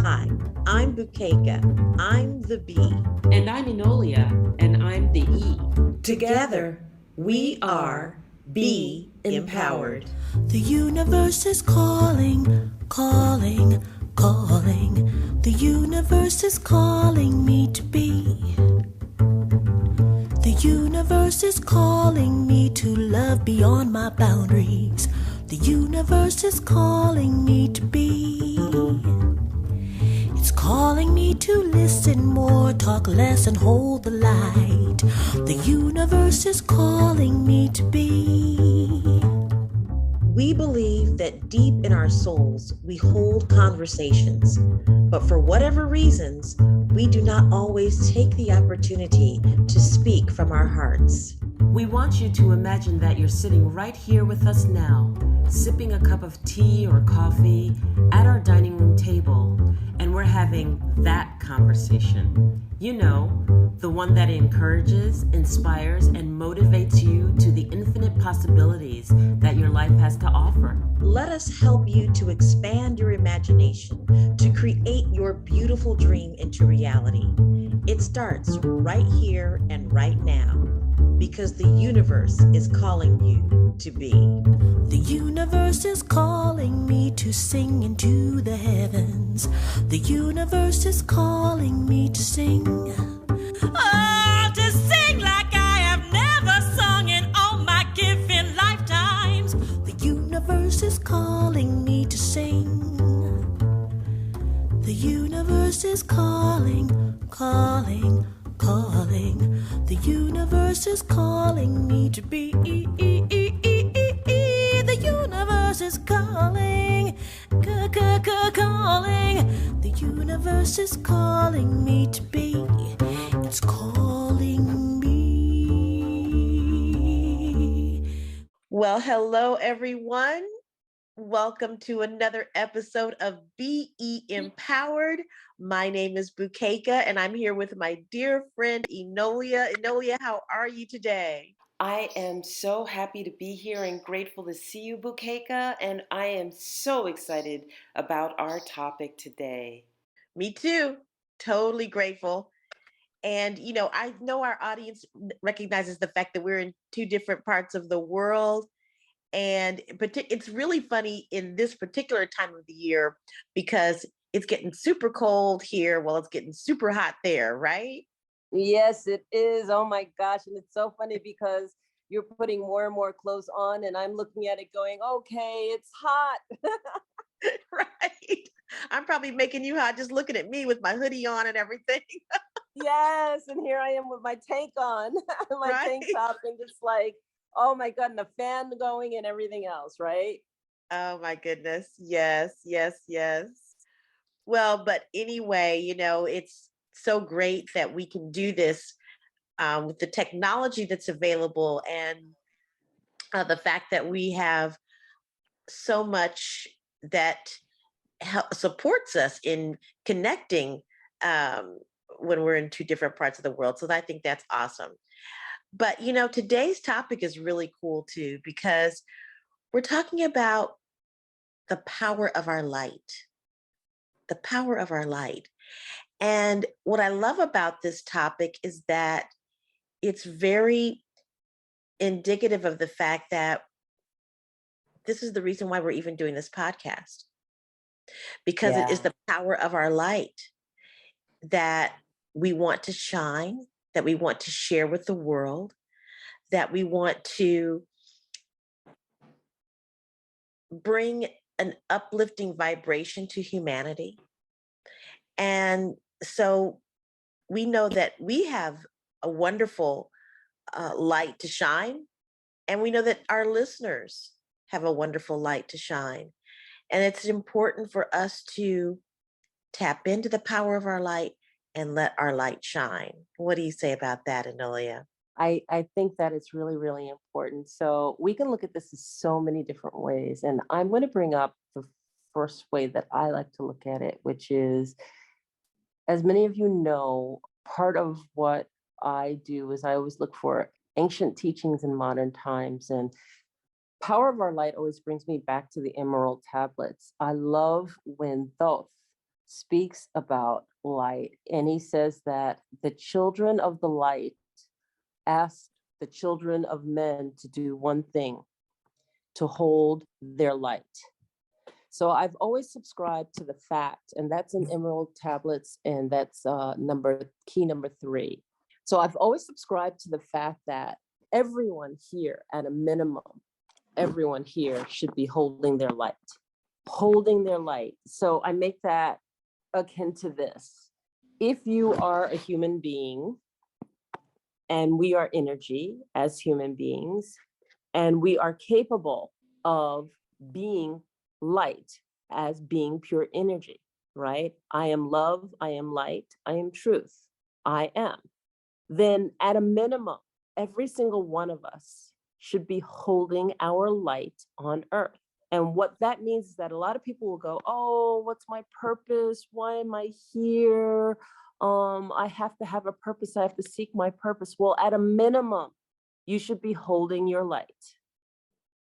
Hi, I'm Bukeka. I'm the B. And I'm Enolia, and I'm the E. Together, we are Be Empowered. The universe is calling, calling, calling. The universe is calling me to be. The universe is calling me to love beyond my boundaries. The universe is calling me to be. It's calling me to listen more, talk less, and hold the light. The universe is calling me to be. We believe that deep in our souls, we hold conversations, but for whatever reasons, we do not always take the opportunity to speak from our hearts. We want you to imagine that you're sitting right here with us now, sipping a cup of tea or coffee at our dining room table, and we're having that conversation. You know, the one that encourages, inspires, and motivates you to the infinite possibilities that your life has to offer. Let us help you to expand your imagination, to create your beautiful dream into reality. It starts right here and right now, because the universe is calling you to be. The universe is calling me to sing into the heavens. The universe is calling me to sing. Oh, to sing like I have never sung in all my given lifetimes. The universe is calling me to sing. The universe is calling, calling, calling. The universe is calling me to be. The universe is calling, calling. The universe is calling me to be. It's calling me. Well, hello, everyone. Welcome to another episode of Be Empowered. My name is Bukeka, and I'm here with my dear friend Enolia. Enolia, how are you today? I am so happy to be here and grateful to see you, Bukeka, and I am so excited about our topic today. Me too. Totally grateful. And, I know our audience recognizes the fact that we're in two different parts of the world. But it's really funny in this particular time of the year because it's getting super cold here while it's getting super hot there, right? Yes, it is. Oh my gosh. And it's so funny because you're putting more and more clothes on, and I'm looking at it going, okay, it's hot. Right. I'm probably making you hot just looking at me with my hoodie on and everything. Yes. And here I am with my tank on, my Right. tank top, and just like, oh my God, and the fan going and everything else, right? Oh my goodness. Yes, yes, yes. Well, but anyway, it's so great that we can do this with the technology that's available and the fact that we have so much that supports us in connecting um, when we're in two different parts of the world. So I think that's awesome. But, today's topic is really cool too, because we're talking about the power of our light, the power of our light. And what I love about this topic is that it's very indicative of the fact that this is the reason why we're even doing this podcast, because it is Yeah. the power of our light that we want to shine, that we want to share with the world, that we want to bring an uplifting vibration to humanity. And so we know that we have a wonderful light to shine, and we know that our listeners have a wonderful light to shine. And it's important for us to tap into the power of our light and let our light shine. What do you say about that, Enolia? I think that it's really, really important. So we can look at this in so many different ways. And I'm going to bring up the first way that I like to look at it, which is, as many of you know, part of what I do is I always look for ancient teachings in modern times. And Power of Our Light always brings me back to the Emerald Tablets. I love when Thoth speaks about light, and he says that the children of the light asked the children of men to do one thing, to hold their light. So I've always subscribed to the fact, and that's in Emerald Tablets, and that's key number 3. So I've always subscribed to the fact that everyone here, at a minimum, everyone here should be holding their light, holding their light. So I make that akin to this. If you are a human being, and we are energy as human beings, and we are capable of being light as being pure energy, right? I am love, I am light, I am truth, I am. Then at a minimum, every single one of us should be holding our light on earth. And what that means is that a lot of people will go, oh, what's my purpose? Why am I here? I have to have a purpose. I have to seek my purpose. Well, at a minimum, you should be holding your light.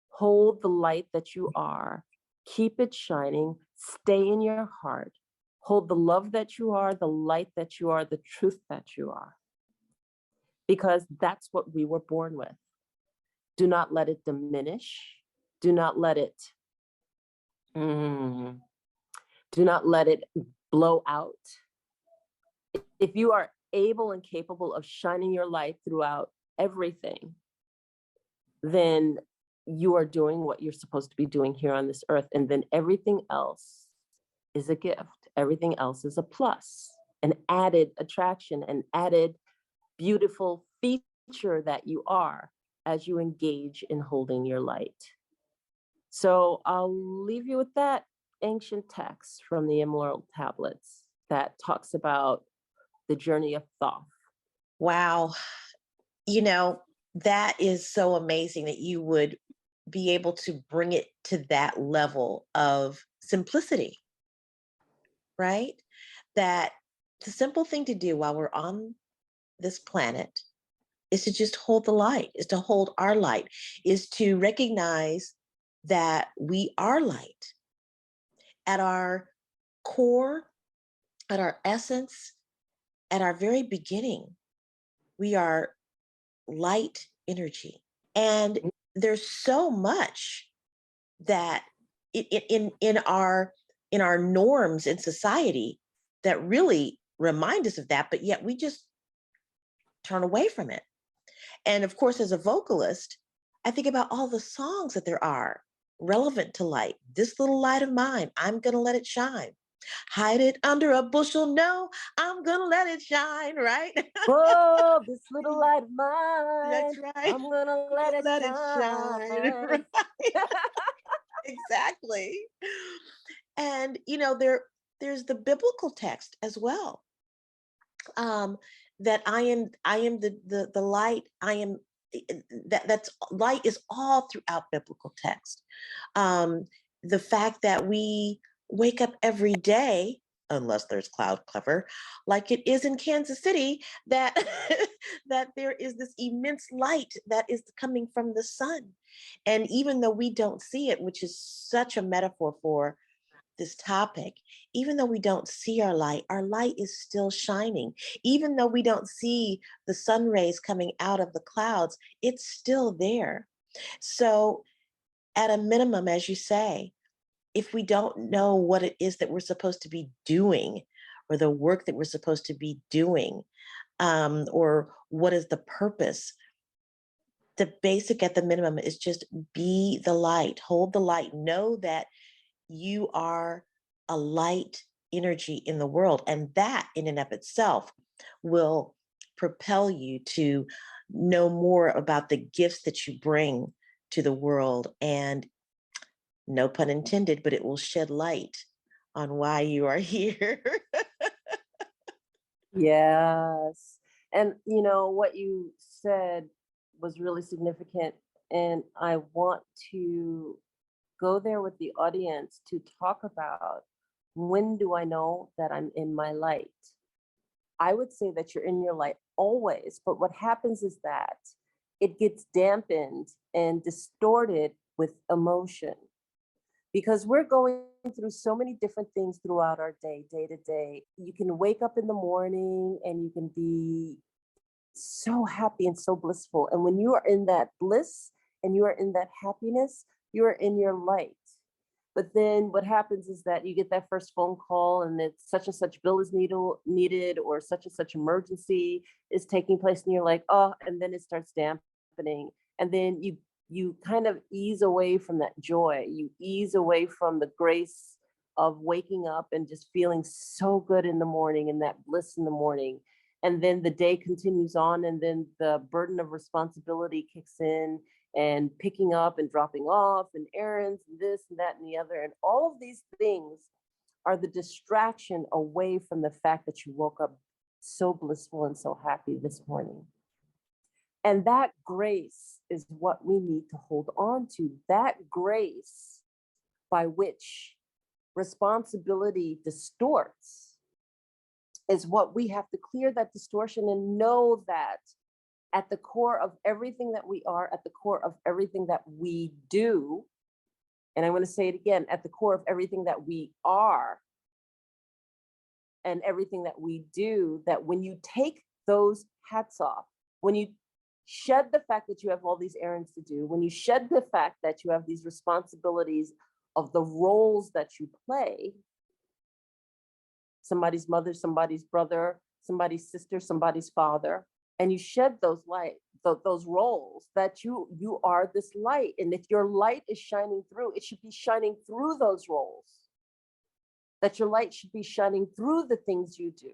Hold the light that you are. Keep it shining. Stay in your heart. Hold the love that you are, the light that you are, the truth that you are. Because that's what we were born with. Do not let it diminish. Do not let it blow out. If you are able and capable of shining your light throughout everything, then you are doing what you're supposed to be doing here on this earth. And then everything else is a gift. Everything else is a plus, an added attraction, an added beautiful feature that you are as you engage in holding your light. So I'll leave you with that ancient text from the Emerald Tablets that talks about the journey of Thoth. Wow. That is so amazing that you would be able to bring it to that level of simplicity, right? That the simple thing to do while we're on this planet is to just hold the light, is to hold our light, is to recognize that we are light at our core, at our essence, at our very beginning. We are light energy. And there's so much that in our norms in society that really remind us of that, but yet we just turn away from it. And of course, as a vocalist, I think about all the songs that there are relevant to light. This little light of mine, I'm gonna let it shine. Hide it under a bushel, no, I'm gonna let it shine, right? Oh, this little light of mine, That's right. I'm gonna let it shine. Right? Exactly. And there's the biblical text as well. That I am the light. I am that's light is all throughout biblical text. The fact that we wake up every day, unless there's cloud cover, like it is in Kansas City, that that there is this immense light that is coming from the sun. And even though we don't see it, which is such a metaphor for this topic, even though we don't see our light is still shining. Even though we don't see the sun rays coming out of the clouds, it's still there. So, at a minimum, as you say, if we don't know what it is that we're supposed to be doing, or the work that we're supposed to be doing, or what is the purpose, the basic at the minimum is just be the light, hold the light, know that you are a light energy in the world. And that in and of itself will propel you to know more about the gifts that you bring to the world. And no pun intended, but it will shed light on why you are here. Yes. And what you said was really significant. And I want to go there with the audience to talk about, when do I know that I'm in my light? I would say that you're in your light always, but what happens is that it gets dampened and distorted with emotion. because we're going through so many different things throughout our day, day to day. You can wake up in the morning and you can be so happy and so blissful. And when you are in that bliss and you are in that happiness, you are in your light. But then what happens is that you get that first phone call and it's such and such bill is needed, or such and such emergency is taking place, and you're like, oh, and then it starts dampening. And then you kind of ease away from that joy. You ease away from the grace of waking up and just feeling so good in the morning and that bliss in the morning. And then the day continues on, and then the burden of responsibility kicks in, and picking up and dropping off and errands and this and that and the other. And all of these things are the distraction away from the fact that you woke up so blissful and so happy this morning. And that grace is what we need to hold on to. That grace by which responsibility distorts is what we have to clear, that distortion, and know that at the core of everything that we are, at the core of everything that we do, and I'm going to say it again, at the core of everything that we are and everything that we do, that when you take those hats off, when you shed the fact that you have all these errands to do, when you shed the fact that you have these responsibilities of the roles that you play, somebody's mother, somebody's brother, somebody's sister, somebody's father, and you shed those roles, that you are this light. And if your light is shining through, it should be shining through those roles. That your light should be shining through the things you do.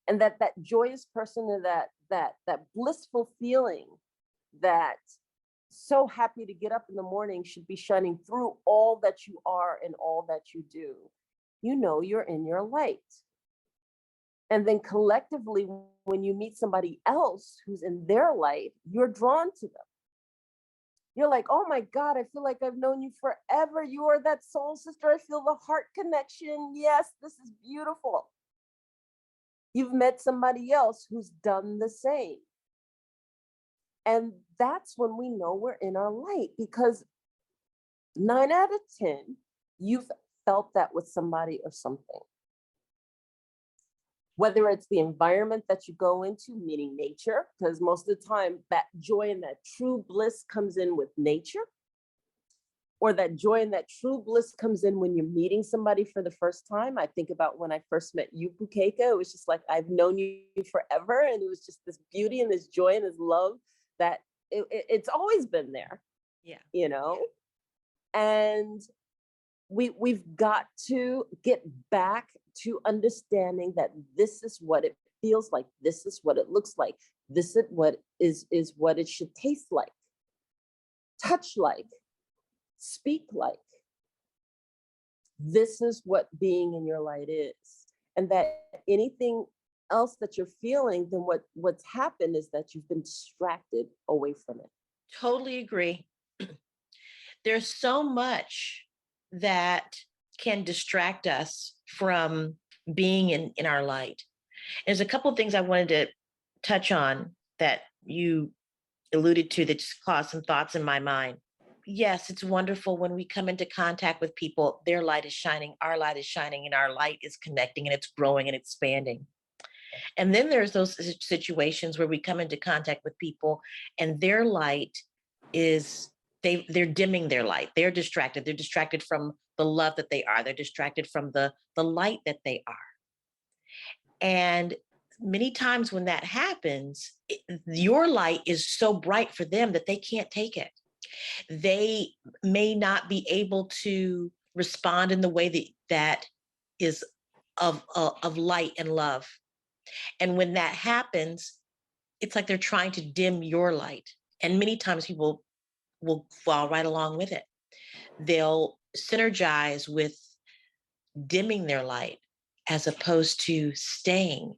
And that joyous person, and that blissful feeling, that so happy to get up in the morning, should be shining through all that you are and all that you do. You know you're in your light. And then collectively, when you meet somebody else who's in their light, you're drawn to them. You're like, oh my God, I feel like I've known you forever. You are that soul sister. I feel the heart connection. Yes, this is beautiful. You've met somebody else who's done the same. And that's when we know we're in our light, because 9 out of 10, you've felt that with somebody or something. Whether it's the environment that you go into, meaning nature, because most of the time that joy and that true bliss comes in with nature, or that joy and that true bliss comes in when you're meeting somebody for the first time. I think about when I first met you, Bukeka. It was just like, I've known you forever. And it was just this beauty and this joy and this love that it's always been there. Yeah. You know? And we've got to get back to understanding that this is what it feels like. This is what it looks like. This is what it should taste like, touch like, speak like. This is what being in your light is. And that anything else that you're feeling, then what's happened is that you've been distracted away from it. Totally agree. There's so much that can distract us from being in our light. There's a couple of things I wanted to touch on that you alluded to that just caused some thoughts in my mind. Yes, it's wonderful when we come into contact with people, their light is shining, our light is shining, and our light is connecting and it's growing and expanding. And then there's those situations where we come into contact with people and their light is, they're dimming their light. They're distracted from the love that they are. They're distracted from the light that they are. And many times when that happens, your light is so bright for them that they can't take it. They may not be able to respond in the way that is of light and love. And when that happens, it's like they're trying to dim your light. And many times people will fall right along with it. They'll synergize with dimming their light as opposed to staying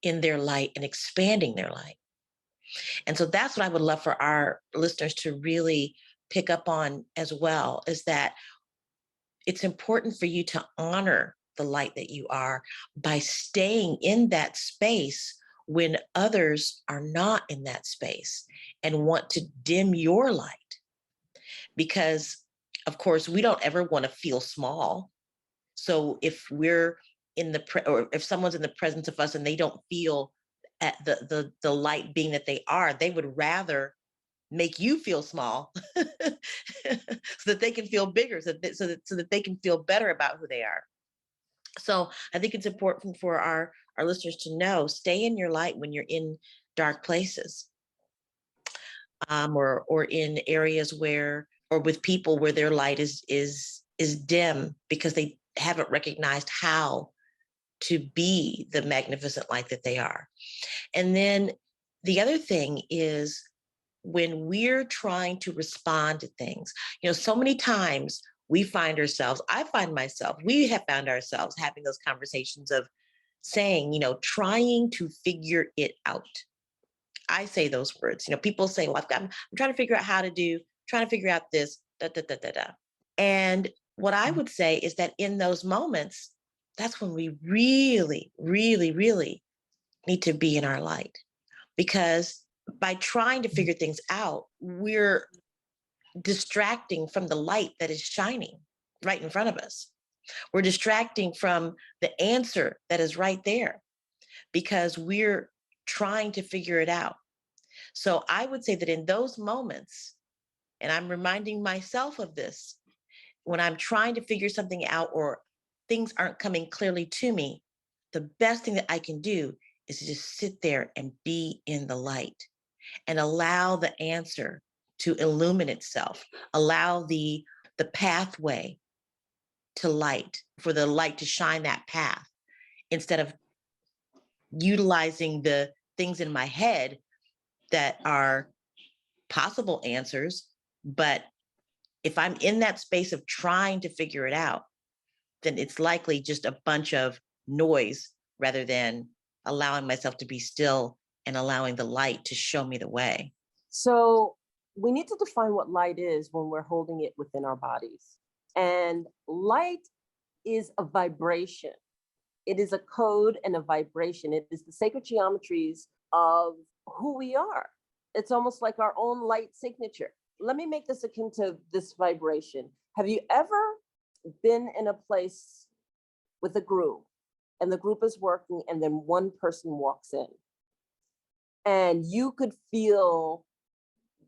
in their light and expanding their light. And so that's what I would love for our listeners to really pick up on as well, is that it's important for you to honor the light that you are by staying in that space when others are not in that space and want to dim your light. Because of course, we don't ever want to feel small. So if we're or if someone's in the presence of us and they don't feel at the light being that they are, they would rather make you feel small so that they can feel bigger, so that they can feel better about who they are. So I think it's important for our listeners to know, stay in your light when you're in dark places, or in areas where, or with people where their light is dim because they haven't recognized how to be the magnificent light that they are. And then the other thing is, when we're trying to respond to things, so many times we find ourselves, I find myself, we have found ourselves having those conversations of saying, trying to figure it out. I say those words. People say, well, I'm trying to figure out how to do, trying to figure out this, da, da, da, da, da. And what I would say is that in those moments, that's when we really, really, really need to be in our light. Because by trying to figure things out, we're distracting from the light that is shining right in front of us. We're distracting from the answer that is right there because we're trying to figure it out. So I would say that in those moments, and I'm reminding myself of this, when I'm trying to figure something out or things aren't coming clearly to me, the best thing that I can do is to just sit there and be in the light and allow the answer to illuminate itself, allow the pathway to light, for the light to shine that path, instead of utilizing the things in my head that are possible answers. But if I'm in that space of trying to figure it out, then it's likely just a bunch of noise rather than allowing myself to be still and allowing the light to show me the way. So we need to define what light is when we're holding it within our bodies. And light is a vibration. It is a code and a vibration. It is the sacred geometries of who we are. It's almost like our own light signature. Let me make this akin to this vibration. Have you ever been in a place with a group and the group is working and then one person walks in and you could feel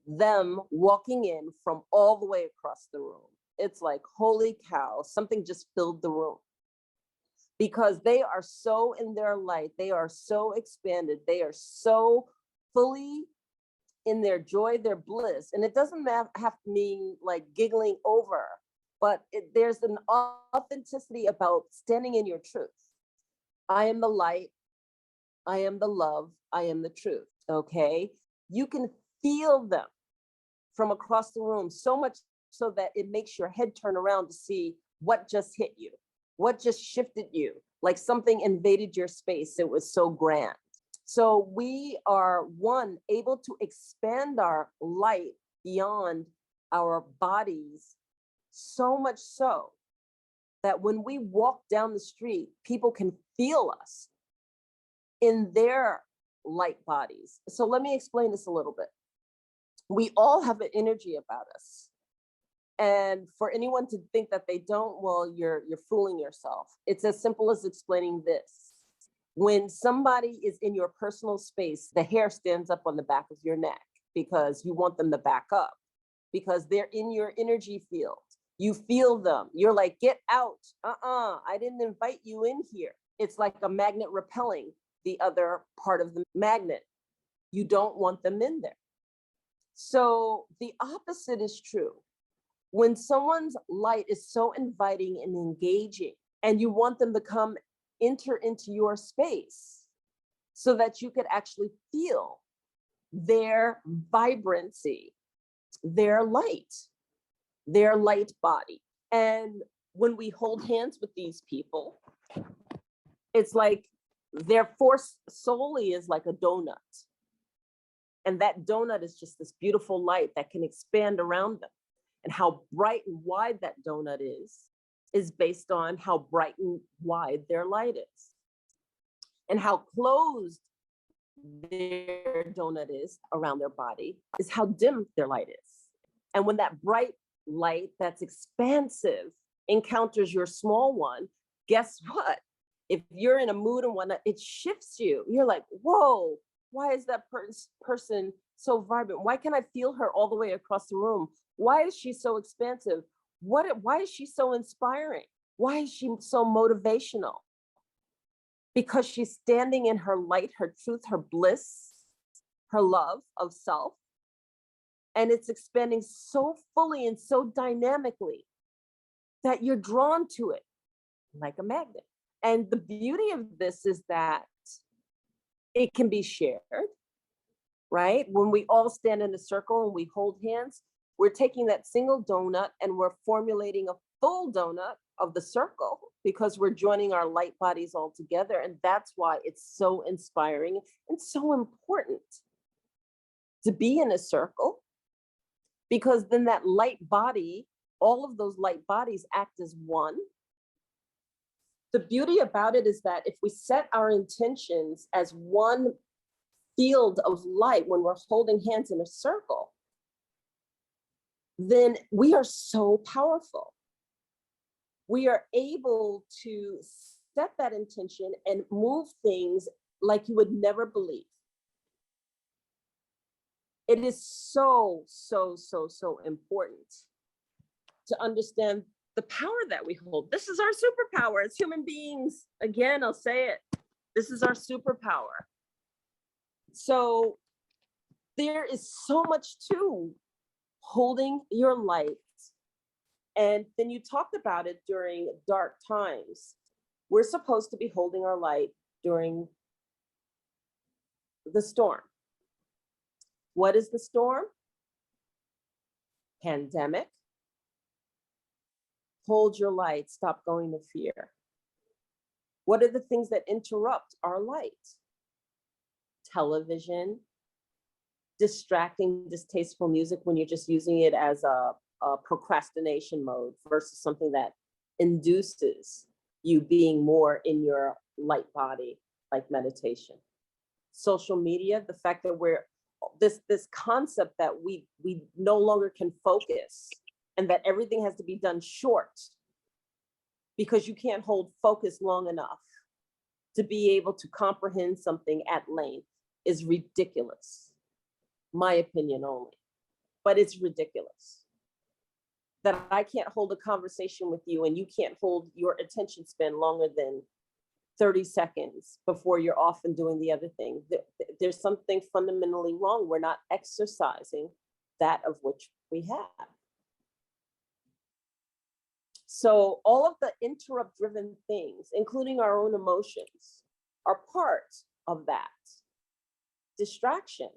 them walking in from all the way across the room? It's like, holy cow, something just filled the room. Because they are so in their light, they are so expanded, they are so fully in their joy, their bliss. And it doesn't have to mean like giggling over, but there's an authenticity about standing in your truth. I am the light, I am the love, I am the truth, okay? You can feel them from across the room, so much so that it makes your head turn around to see what just hit you, what just shifted you, like something invaded your space. It was so grand. So we are, one, able to expand our light beyond our bodies, so much so that when we walk down the street, people can feel us in their light bodies. So let me explain this a little bit. We all have an energy about us. And for anyone to think that they don't, well, you're fooling yourself. It's as simple as explaining this. When somebody is in your personal space, the hair stands up on the back of your neck because you want them to back up, because they're in your energy field. You feel them. You're like, get out. I didn't invite you in here. It's like a magnet repelling the other part of the magnet. You don't want them in there. So the opposite is true. When someone's light is so inviting and engaging, and you want them to come enter into your space so that you could actually feel their vibrancy, their light body. And when we hold hands with these people, it's like their force solely is like a donut. And that donut is just this beautiful light that can expand around them. And how bright and wide that donut is based on how bright and wide their light is. And how closed their donut is around their body is how dim their light is. And when that bright light that's expansive encounters your small one, guess what? If you're in a mood and whatnot, it shifts you. You're like, whoa, why is that person so vibrant? Why can I feel her all the way across the room? Why is she so expansive? Why is she so inspiring? Why is she so motivational? Because she's standing in her light, her truth, her bliss, her love of self. And it's expanding so fully and so dynamically that you're drawn to it like a magnet. And the beauty of this is that it can be shared, right? When we all stand in a circle and we hold hands, we're taking that single donut and we're formulating a full donut of the circle because we're joining our light bodies all together. And that's why it's so inspiring and so important to be in a circle, because then that light body, all of those light bodies act as one. The beauty about it is that if we set our intentions as one field of light when we're holding hands in a circle, then we are so powerful. We are able to set that intention and move things like you would never believe. It is so, so, so, so important to understand the power that we hold. This is our superpower as human beings. Again, I'll say it. This is our superpower. So there is so much to holding your light. And then you talked about it during dark times. We're supposed to be holding our light during the storm. What is the storm? Pandemic. Hold your light, stop going to fear. What are the things that interrupt our light? Television, distracting, distasteful music when you're just using it as a procrastination mode versus something that induces you being more in your light body, like meditation. Social media, the fact that we're this concept that we no longer can focus and that everything has to be done short because you can't hold focus long enough to be able to comprehend something at length is ridiculous. My opinion only, but it's ridiculous that I can't hold a conversation with you and you can't hold your attention span longer than 30 seconds before you're off and doing the other thing. There's something fundamentally wrong. We're not exercising that of which we have. So all of the interrupt-driven things, including our own emotions, are part of that distraction.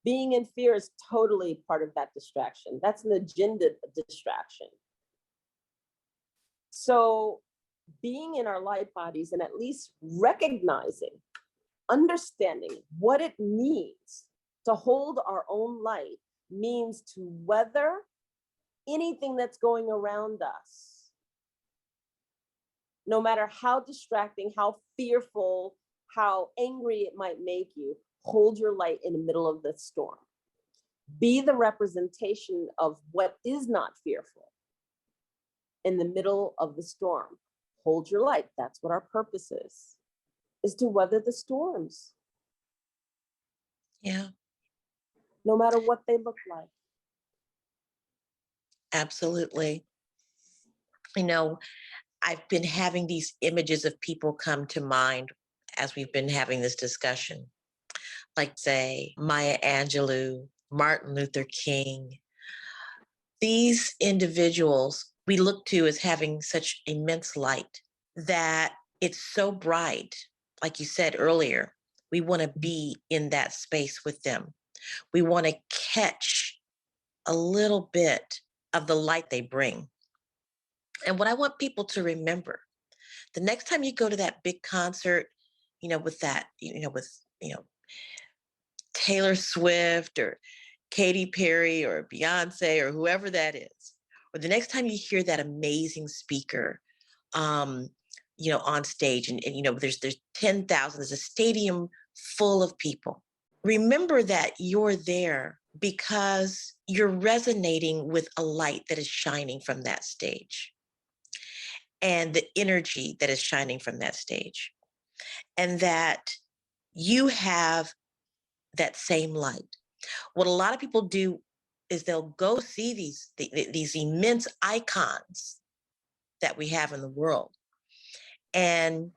Being in fear is totally part of that distraction. That's an agenda distraction. So being in our light bodies and at least recognizing, understanding what it means to hold our own light means to weather anything that's going around us. No matter how distracting, how fearful, how angry it might make you, hold your light in the middle of the storm. Be the representation of what is not fearful in the middle of the storm. Hold your light. That's what our purpose is to weather the storms. Yeah. No matter what they look like. Absolutely. You know, I've been having these images of people come to mind as we've been having this discussion, like say Maya Angelou, Martin Luther King. These individuals we look to as having such immense light that it's so bright. Like you said earlier, we want to be in that space with them. We want to catch a little bit of the light they bring. And what I want people to remember, the next time you go to that big concert, with Taylor Swift or Katy Perry or Beyonce or whoever that is, or the next time you hear that amazing speaker, on stage and there's 10,000, there's a stadium full of people. Remember that you're there because you're resonating with a light that is shining from that stage and the energy that is shining from that stage, and that you have that same light. What a lot of people do is they'll go see these immense icons that we have in the world and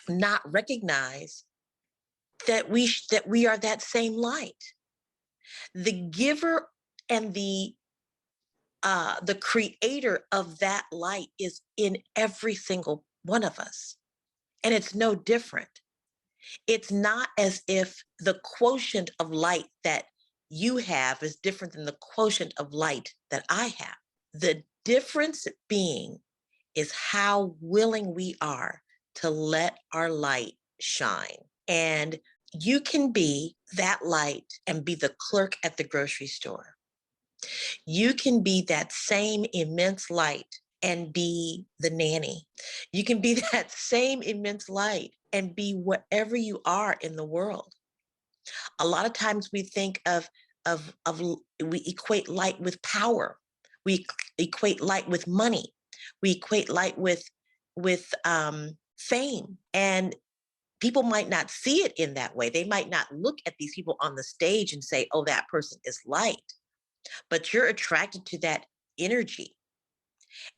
not recognize that we are that same light. The giver and the creator of that light is in every single one of us, and it's no different. It's not as if the quotient of light that you have is different than the quotient of light that I have. The difference being is how willing we are to let our light shine. And you can be that light and be the clerk at the grocery store. You can be that same immense light and be the nanny. You can be that same immense light and be wherever you are in the world. A lot of times we think we equate light with power. We equate light with money. We equate light with fame. And people might not see it in that way. They might not look at these people on the stage and say, oh, that person is light. But you're attracted to that energy.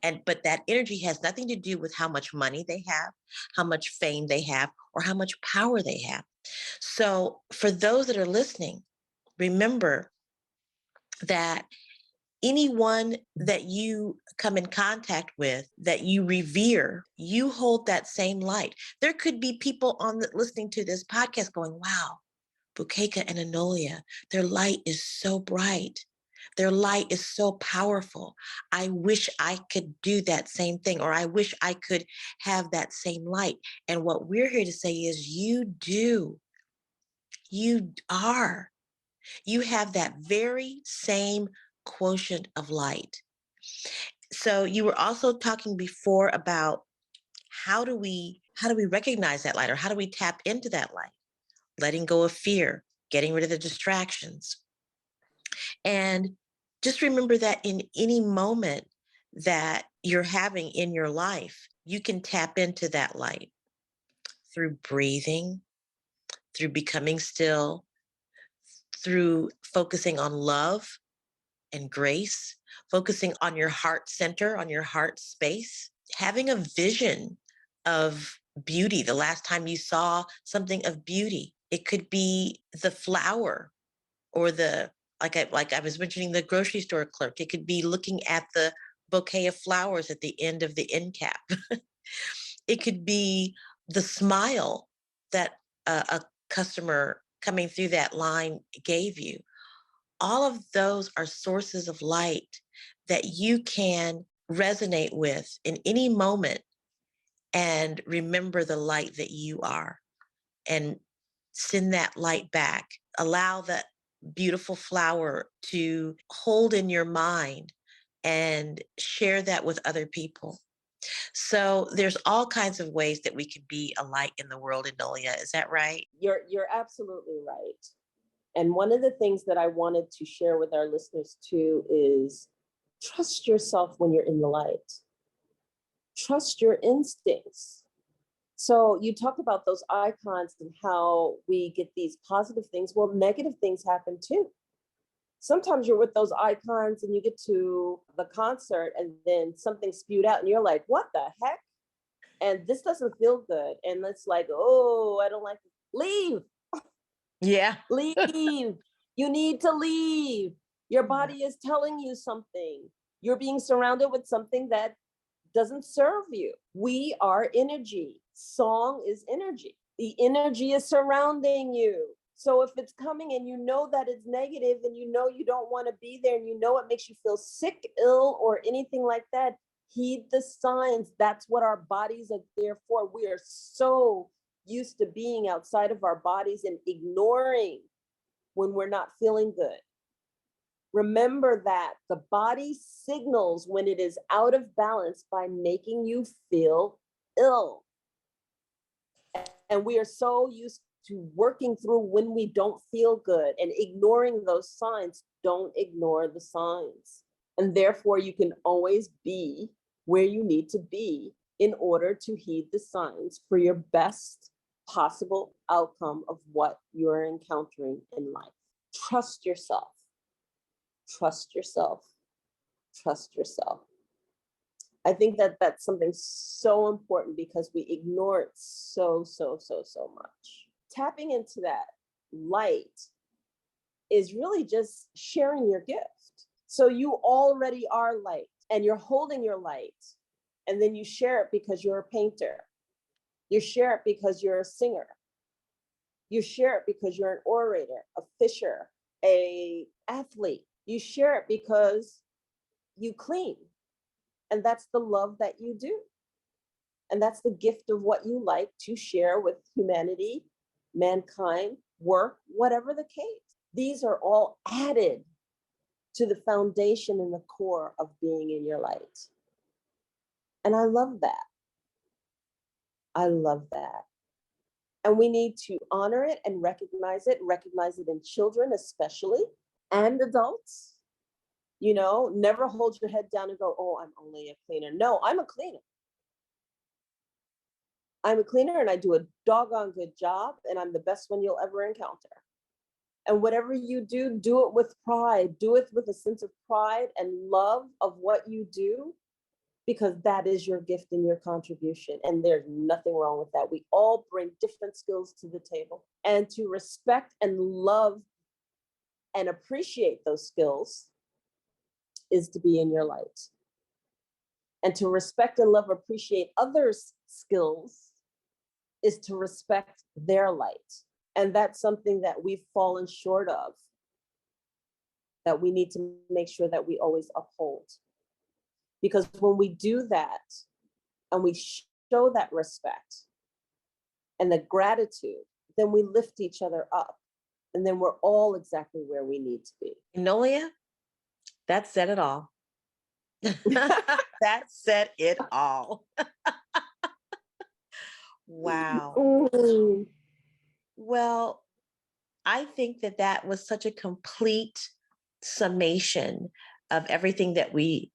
But that energy has nothing to do with how much money they have, how much fame they have, or how much power they have. So for those that are listening, remember that anyone that you come in contact with, that you revere, you hold that same light. There could be people listening to this podcast going, wow, Bukeka and Enolia, their light is so bright. Their light is so powerful. I wish I could do that same thing, or I wish I could have that same light. And what we're here to say is you do. You are. You have that very same quotient of light. So you were also talking before about how do we recognize that light, or how do we tap into that light? Letting go of fear, getting rid of the distractions. And just remember that in any moment that you're having in your life, you can tap into that light through breathing, through becoming still, through focusing on love and grace, focusing on your heart center, on your heart space, having a vision of beauty. The last time you saw something of beauty, it could be the flower or like I was mentioning, the grocery store clerk. It could be looking at the bouquet of flowers at the end of the end cap. It could be the smile that a customer coming through that line gave you. All of those are sources of light that you can resonate with in any moment and remember the light that you are and send that light back. Allow that beautiful flower to hold in your mind and share that with other people. So there's all kinds of ways that we can be a light in the world, Enolia. Is that right? You're absolutely right. And one of the things that I wanted to share with our listeners too is trust yourself when you're in the light. Trust your instincts. So you talked about those icons and how we get these positive things. Well, negative things happen too. Sometimes you're with those icons and you get to the concert and then something spewed out and you're like, what the heck? And this doesn't feel good. And it's like, oh, I don't like it. Leave. Yeah. Leave. You need to leave. Your body is telling you something. You're being surrounded with something that doesn't serve you. We are energy. Song is energy. The energy is surrounding you. So if it's coming and you know that it's negative and you know you don't want to be there and you know it makes you feel sick, ill, or anything like that, heed the signs. That's what our bodies are there for. We are so used to being outside of our bodies and ignoring when we're not feeling good. Remember that the body signals when it is out of balance by making you feel ill. And we are so used to working through when we don't feel good and ignoring those signs. Don't ignore the signs. And therefore, you can always be where you need to be in order to heed the signs for your best possible outcome of what you're encountering in life. Trust yourself. Trust yourself. Trust yourself. I think that that's something so important because we ignore it so much. Tapping into that light is really just sharing your gift. So you already are light and you're holding your light, and then you share it because you're a painter. You share it because you're a singer. You share it because you're an orator, a fisher, a athlete. You share it because you clean. And that's the love that you do. And that's the gift of what you like to share with humanity, mankind, work, whatever the case. These are all added to the foundation and the core of being in your light. And I love that. I love that. And we need to honor it and recognize it in children especially, and adults. You know, never hold your head down and go, oh, I'm only a cleaner. No, I'm a cleaner. I'm a cleaner and I do a doggone good job, and I'm the best one you'll ever encounter. And whatever you do, do it with pride. Do it with a sense of pride and love of what you do, because that is your gift and your contribution. And there's nothing wrong with that. We all bring different skills to the table. And to respect and love and appreciate those skills is to be in your light. And to respect and love, appreciate others' skills is to respect their light. And that's something that we've fallen short of, that we need to make sure that we always uphold. Because when we do that and we show that respect and the gratitude, then we lift each other up. And then we're all exactly where we need to be. Enolia, that said it all. That said it all. Wow. Mm. Well, I think that that was such a complete summation of everything that we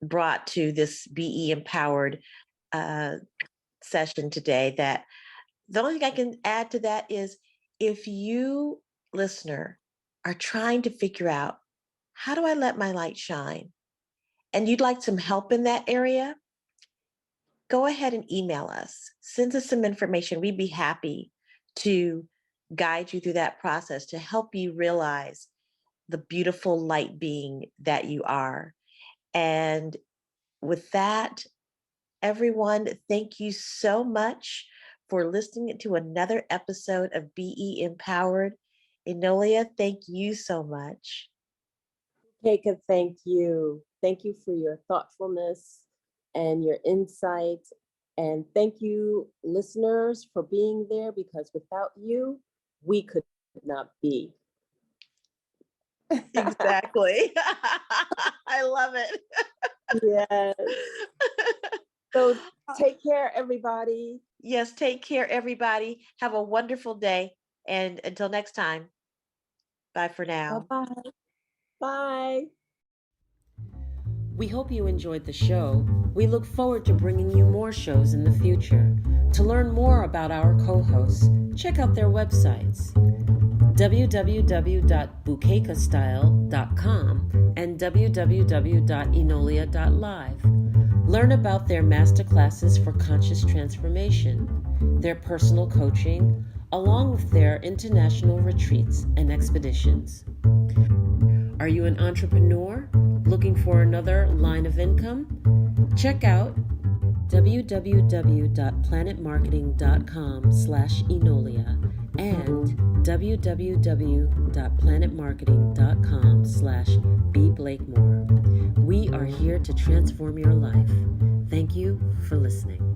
brought to this Be Empowered session today, that the only thing I can add to that is, if you, listener, are trying to figure out, how do I let my light shine? And you'd like some help in that area, go ahead and email us. Send us some information. We'd be happy to guide you through that process to help you realize the beautiful light being that you are. And with that, everyone, thank you so much for listening to another episode of Be Empowered. Enolia, thank you so much. Keika, thank you. Thank you for your thoughtfulness and your insight. And thank you, listeners, for being there, because without you, we could not be. Exactly. I love it. Yes. So take care, everybody. Yes, take care, everybody. Have a wonderful day. And until next time, bye for now. Bye-bye. Bye. We hope you enjoyed the show. We look forward to bringing you more shows in the future. To learn more about our co-hosts, check out their websites, www.bukekastyle.com and www.enolia.live. Learn about their masterclasses for conscious transformation, their personal coaching, along with their international retreats and expeditions. Are you an entrepreneur looking for another line of income? Check out www.planetmarketing.com/Enolia and www.planetmarketing.com/bblakemore. We are here to transform your life. Thank you for listening.